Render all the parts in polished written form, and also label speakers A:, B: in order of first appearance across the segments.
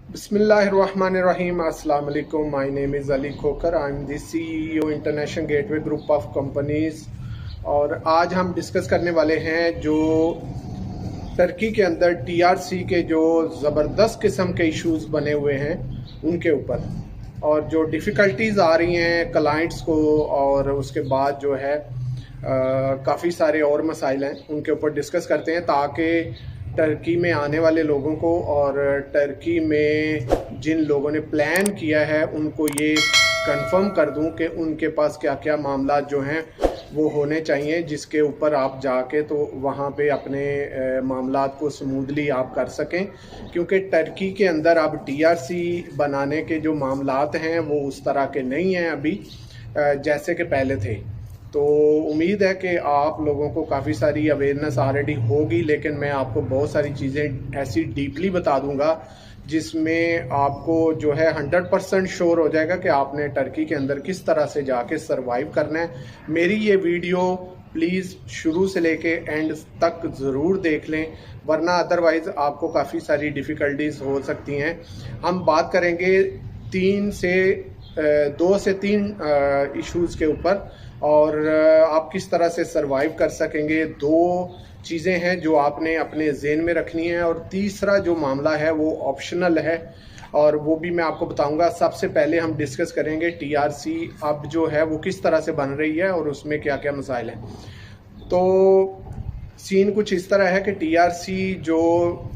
A: Bismillahirrahmanirrahim. Assalamu alaikum. My name is Ali Khokar. I'm the CEO International Gateway Group of Companies. और आज हम discuss करने वाले हैं जो टर्की के अंदर टीआरसी के जो ज़बरदस्त किस्म के इश्यूज बने हुए हैं उनके ऊपर, और जो डिफ़िकल्टीज़ आ रही हैं क्लाइंट्स को, और उसके बाद जो है काफ़ी सारे और मसाइल हैं उनके ऊपर डिस्कस करते हैं, ताकि टर्की में आने वाले लोगों को और टर्की में जिन लोगों ने प्लान किया है उनको ये कंफर्म कर दूं कि उनके पास क्या क्या मामला जो हैं वो होने चाहिए, जिसके ऊपर आप जाके तो वहाँ पे अपने मामलात को स्मूथली आप कर सकें। क्योंकि टर्की के अंदर अब टीआरसी बनाने के जो मामलात हैं वो उस तरह के नहीं हैं अभी जैसे कि पहले थे। तो उम्मीद है कि आप लोगों को काफ़ी सारी अवेयरनेस ऑलरेडी होगी, लेकिन मैं आपको बहुत सारी चीज़ें ऐसी डीपली बता दूंगा जिसमें आपको जो है 100% श्योर हो जाएगा कि आपने टर्की के अंदर किस तरह से जाके सरवाइव करना है। मेरी ये वीडियो प्लीज़ शुरू से लेके एंड तक ज़रूर देख लें, वरना अदरवाइज़ आपको काफ़ी सारी डिफ़िकल्टीज़ हो सकती हैं। हम बात करेंगे 2 से 3 इश्यूज़ के ऊपर, और आप किस तरह से सरवाइव कर सकेंगे। 2 चीज़ें हैं जो आपने अपने ज़हन में रखनी है, और तीसरा जो मामला है वो ऑप्शनल है, और वो भी मैं आपको बताऊंगा। सबसे पहले हम डिस्कस करेंगे टीआरसी अब जो है वो किस तरह से बन रही है और उसमें क्या क्या मसाइल हैं। तो सीन कुछ इस तरह है कि टीआरसी जो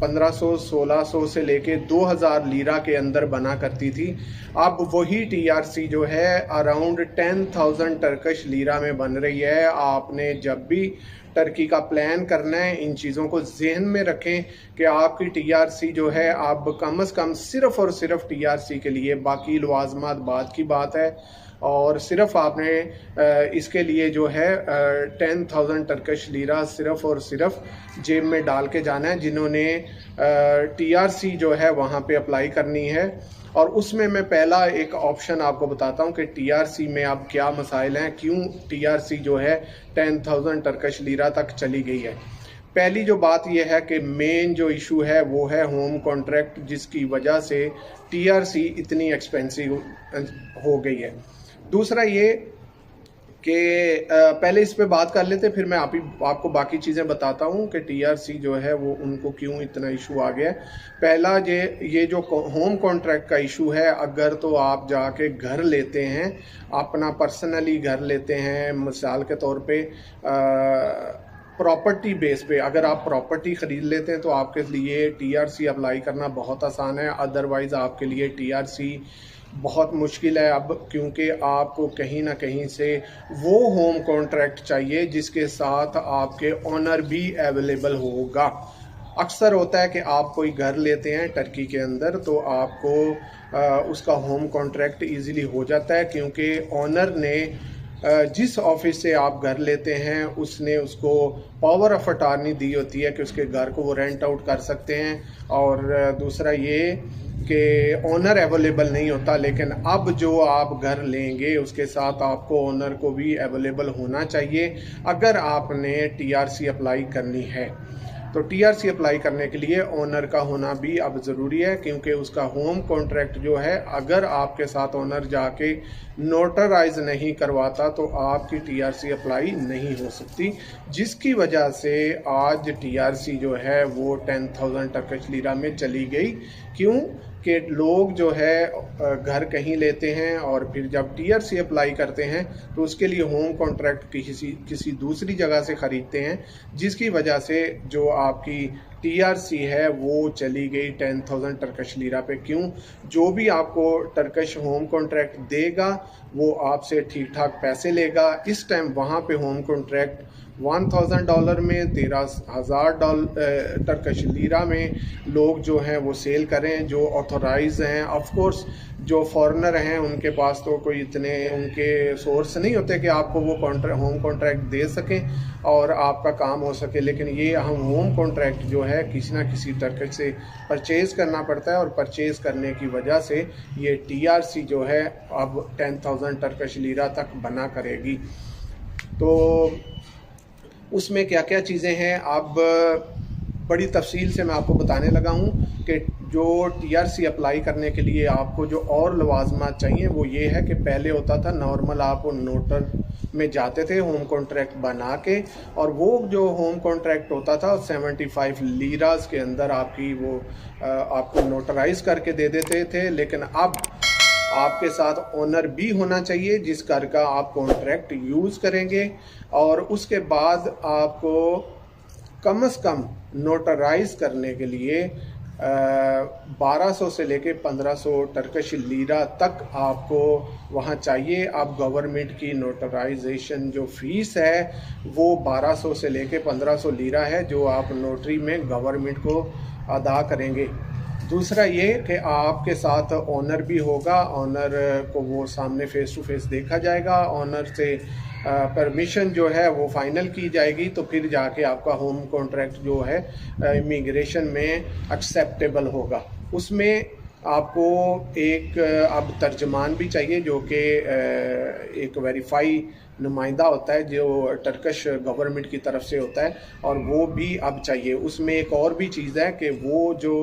A: 1500-1600 से लेके 2000 लीरा के अंदर बना करती थी, अब वही टीआरसी जो है अराउंड 10,000 टर्किश लीरा में बन रही है। आपने जब भी टर्की का प्लान करना है इन चीज़ों को जहन में रखें कि आपकी टीआरसी जो है अब कम से कम सिर्फ़ और सिर्फ टीआरसी के लिए, बाकी लवाजमात बाद की बात है, और सिर्फ आपने इसके लिए जो है 10,000 टर्किश लीरा सिर्फ और सिर्फ जेब में डाल के जाना है जिन्होंने टीआरसी जो है वहाँ पे अप्लाई करनी है। और उसमें मैं पहला एक ऑप्शन आपको बताता हूँ कि टीआरसी में अब क्या मसाइल हैं, क्यों टीआरसी जो है 10,000 टर्किश लीरा तक चली गई है। पहली जो बात यह है कि मेन जो इशू है वो है होम कॉन्ट्रैक्ट, जिसकी वजह से टीआरसी इतनी एक्सपेंसिव हो गई है। दूसरा ये कि पहले इस पे बात कर लेते, फिर मैं आपको बाकी चीज़ें बताता हूँ कि टीआरसी जो है वो उनको क्यों इतना इशू आ गया है। पहला ये जो होम कॉन्ट्रैक्ट का इशू है, अगर तो आप जाके घर लेते हैं, अपना पर्सनली घर लेते हैं, मिसाल के तौर पे प्रॉपर्टी बेस पे अगर आप प्रॉपर्टी ख़रीद लेते हैं तो आपके लिए टीआरसी अप्लाई करना बहुत आसान है। अदरवाइज़ आपके लिए टीआरसी बहुत मुश्किल है अब, क्योंकि आपको कहीं ना कहीं से वो होम कॉन्ट्रैक्ट चाहिए जिसके साथ आपके ऑनर भी अवेलेबल होगा। अक्सर होता है कि आप कोई घर लेते हैं टर्की के अंदर तो आपको उसका होम कॉन्ट्रैक्ट इजीली हो जाता है, क्योंकि ऑनर ने जिस ऑफिस से आप घर लेते हैं उसने उसको पावर ऑफ अटॉर्नी दी होती है कि उसके घर को वो रेंट आउट कर सकते हैं। और दूसरा ये कि ओनर अवेलेबल नहीं होता, लेकिन अब जो आप घर लेंगे उसके साथ आपको ओनर को भी अवेलेबल होना चाहिए अगर आपने टीआरसी अप्लाई करनी है। तो टीआरसी अप्लाई करने के लिए ओनर का होना भी अब ज़रूरी है, क्योंकि उसका होम कॉन्ट्रैक्ट जो है अगर आपके साथ ओनर जाके नोटराइज नहीं करवाता तो आपकी टीआरसी अप्लाई नहीं हो सकती, जिसकी वजह से आज टीआरसी जो है वो 10,000 टर्किश लीरा में चली गई। क्यों कि लोग जो है घर कहीं लेते हैं और फिर जब टीआरसी अप्लाई करते हैं तो उसके लिए होम कॉन्ट्रैक्ट किसी दूसरी जगह से ख़रीदते हैं, जिसकी वजह से जो आपकी टीआरसी है वो चली गई 10,000 टर्किश लीरा पे। क्यों? जो भी आपको टर्किश होम कॉन्ट्रैक्ट देगा वो आपसे ठीक ठाक पैसे लेगा। इस टाइम वहाँ पे होम कॉन्ट्रैक्ट $1,000 में 13,000 टर्किश लीरा में लोग जो हैं वो सेल करें, जो ऑथोराइज हैं। ऑफ कोर्स जो फॉरेनर हैं उनके पास तो कोई इतने उनके सोर्स नहीं होते कि आपको वो होम कॉन्ट्रैक्ट दे सकें और आपका काम हो सके, लेकिन ये हम होम कॉन्ट्रैक्ट जो है किसी ना किसी टर्किश से परचेज़ करना पड़ता है, और परचेज़ करने की वजह से ये टीआरसी जो है अब 10,000 टर्किश लीरा तक बना करेगी। तो उसमें क्या क्या चीज़ें हैं। अब बड़ी तफसील से मैं आपको बताने लगा हूँ कि जो टीआरसी अप्लाई करने के लिए आपको जो और लवाजमात चाहिए वो ये है कि पहले होता था नॉर्मल आप नोटर में जाते थे होम कॉन्ट्रैक्ट बना के, और वो जो होम कॉन्ट्रैक्ट होता था 75 लीराज के अंदर आपकी वो आपको नोटराइज करके दे देते थे। लेकिन अब आपके साथ ओनर भी होना चाहिए जिस घर का आप कॉन्ट्रैक्ट यूज़ करेंगे, और उसके बाद आपको कम से कम नोटराइज करने के लिए 1200 से लेके 1500 टर्किश लीरा तक आपको वहाँ चाहिए। आप गवर्नमेंट की नोटराइजेशन जो फ़ीस है वो 1200 से लेके 1500 लीरा है जो आप नोटरी में गवर्नमेंट को अदा करेंगे। दूसरा ये कि आपके साथ ओनर भी होगा, ओनर को वो सामने फ़ेस टू फेस देखा जाएगा, ओनर से परमिशन जो है वो फाइनल की जाएगी, तो फिर जाके आपका होम कॉन्ट्रैक्ट जो है इमिग्रेशन में एक्सेप्टेबल होगा। उसमें आपको एक अब तर्जमान भी चाहिए जो कि एक वेरीफाई नुमाइंदा होता है जो टर्किश गवर्नमेंट की तरफ से होता है, और वो भी अब चाहिए। उसमें एक और भी चीज़ है कि वो जो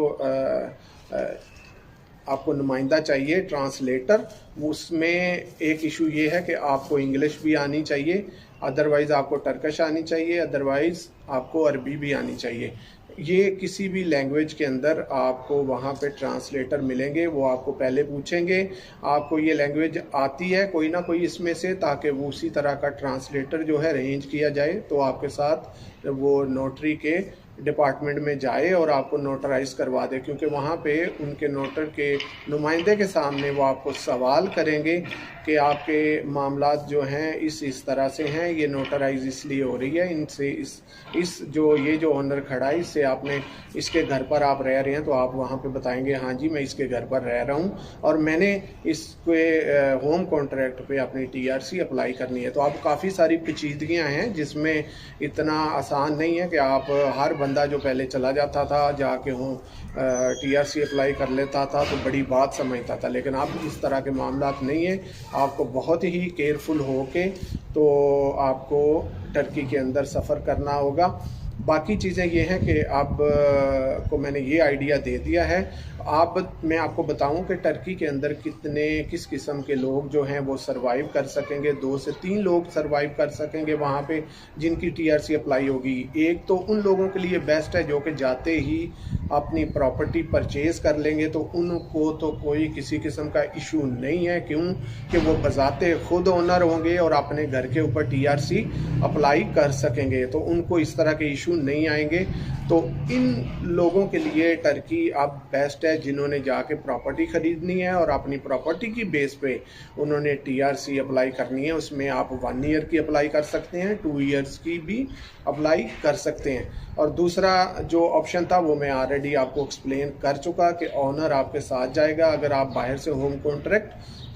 A: आपको नुमाइंदा चाहिए ट्रांसलेटर, उसमें एक इशू ये है कि आपको इंग्लिश भी आनी चाहिए, अदरवाइज़ आपको टर्किश आनी चाहिए, अदरवाइज़ आपको अरबी भी आनी चाहिए। ये किसी भी लैंग्वेज के अंदर आपको वहाँ पे ट्रांसलेटर मिलेंगे, वो आपको पहले पूछेंगे आपको ये लैंग्वेज आती है कोई ना कोई इसमें से, ताकि वो उसी तरह का ट्रांसलेटर जो है अरेंज किया जाए तो आपके साथ वो नोटरी के डिपार्टमेंट में जाए और आपको नोटराइज करवा दे, क्योंकि वहाँ पे उनके नोटर के नुमाइंदे के सामने वो आपको सवाल करेंगे कि आपके मामलात जो हैं इस तरह से हैं, ये नोटराइज इसलिए हो रही है, इनसे इस जो ये जो ओनर खड़ा है इससे आपने इसके घर पर आप रह रहे हैं, तो आप वहाँ पे बताएंगे हाँ जी मैं इसके घर पर रह रहा हूँ और मैंने इसके होम कॉन्ट्रैक्ट पे अपनी टीआरसी अप्लाई करनी है। तो आप काफ़ी सारी पेचीदगियाँ हैं जिसमें इतना आसान नहीं है कि आप हर बंदा जो पहले चला जाता था जाके हों टीआरसी अप्लाई कर लेता था तो बड़ी बात समझता था, लेकिन अब इस तरह के मामलात नहीं है। आपको बहुत ही केयरफुल हो के तो आपको टर्की के अंदर सफ़र करना होगा। बाकी चीज़ें ये हैं कि अब को मैंने ये आइडिया दे दिया है। मैं आपको बताऊं कि टर्की के अंदर किस किस्म के लोग जो हैं वो सरवाइव कर सकेंगे। 2 से 3 लोग सरवाइव कर सकेंगे वहाँ पे जिनकी टीआरसी अप्लाई होगी। एक तो उन लोगों के लिए बेस्ट है जो कि जाते ही अपनी प्रॉपर्टी परचेज़ कर लेंगे, तो उनको तो कोई किसी किस्म का इशू नहीं है, क्यों कि वो बजाते खुद ओनर होंगे और अपने घर के ऊपर टीआरसी अप्लाई कर सकेंगे, तो उनको इस तरह के इशू नहीं आएंगे। तो इन लोगों के लिए टर्की अब बेस्ट है जिन्होंने जाके प्रॉपर्टी ख़रीदनी है और अपनी प्रॉपर्टी की बेस पे उन्होंने टीआरसी अप्लाई करनी है। उसमें आप 1 ईयर की अप्लाई कर सकते हैं, 2 ईयर्स की भी अप्लाई कर सकते हैं। और दूसरा जो ऑप्शन था वो मैं ऑलरेडी आपको एक्सप्लेन कर चुका कि ऑनर आपके साथ जाएगा अगर आप बाहर से होम कॉन्ट्रैक्ट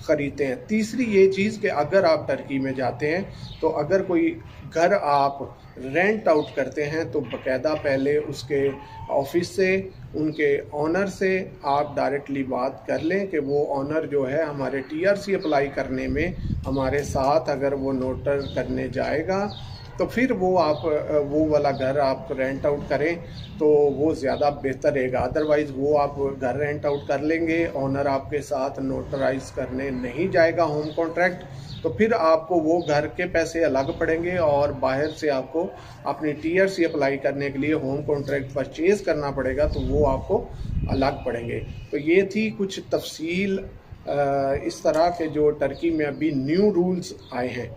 A: ख़रीदते हैं। तीसरी ये चीज़ कि अगर आप टर्की में जाते हैं तो अगर कोई घर आप रेंट आउट करते हैं तो बाकायदा पहले उसके ऑफिस से उनके ऑनर से आप डायरेक्टली बात कर लें कि वो ऑनर जो है हमारे टीआरसी अप्लाई करने में हमारे साथ अगर वो नोटर करने जाएगा तो फिर वो वाला घर आप रेंट आउट करें तो वो ज़्यादा बेहतर रहेगा। अदरवाइज़ वो आप घर रेंट आउट कर लेंगे, ऑनर आपके साथ नोटराइज करने नहीं जाएगा होम कॉन्ट्रैक्ट, तो फिर आपको वो घर के पैसे अलग पड़ेंगे और बाहर से आपको अपनी टीआरसी अप्लाई करने के लिए होम कॉन्ट्रैक्ट परचेज़ करना पड़ेगा, तो वो आपको अलग पड़ेंगे। तो ये थी कुछ तफसील इस तरह के जो टर्की में अभी न्यू रूल्स आए हैं।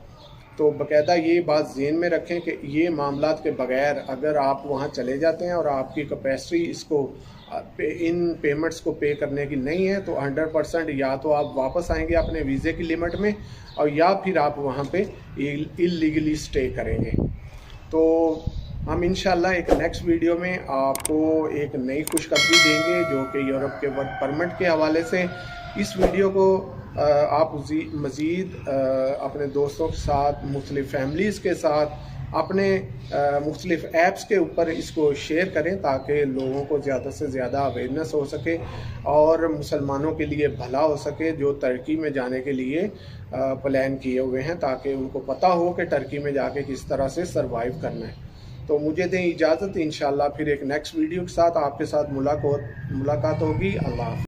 A: तो बाकायदा ये बात ज़हन में रखें कि ये मामलात के बगैर अगर आप वहाँ चले जाते हैं और आपकी कैपेसिटी इसको इन पेमेंट्स को पे करने की नहीं है तो 100% या तो आप वापस आएंगे अपने वीज़े की लिमिट में और या फिर आप वहाँ पे इल्लीगली स्टे करेंगे। तो हम इंशाल्लाह एक नेक्स्ट वीडियो में आपको एक नई खुशखबरी देंगे जो कि यूरोप के वर्क परमिट के हवाले से। इस वीडियो को आप मज़ीद अपने दोस्तों के साथ, मुख्तलिफ़ फैमिलीज़ के साथ, अपने मुख्तलिफ़ ऐप्स के ऊपर इसको शेयर करें ताकि लोगों को ज़्यादा से ज़्यादा अवेयरनेस हो सके और मुसलमानों के लिए भला हो सके जो टर्की में जाने के लिए प्लान किए हुए हैं, ताकि उनको पता हो कि टर्की में जाके किस तरह से सर्वाइव करना है। तो मुझे दें इजाज़त, इंशाल्लाह फिर एक नेक्स्ट वीडियो के साथ आपके साथ मुलाकात होगी। अल्लाह हाफ़िज़।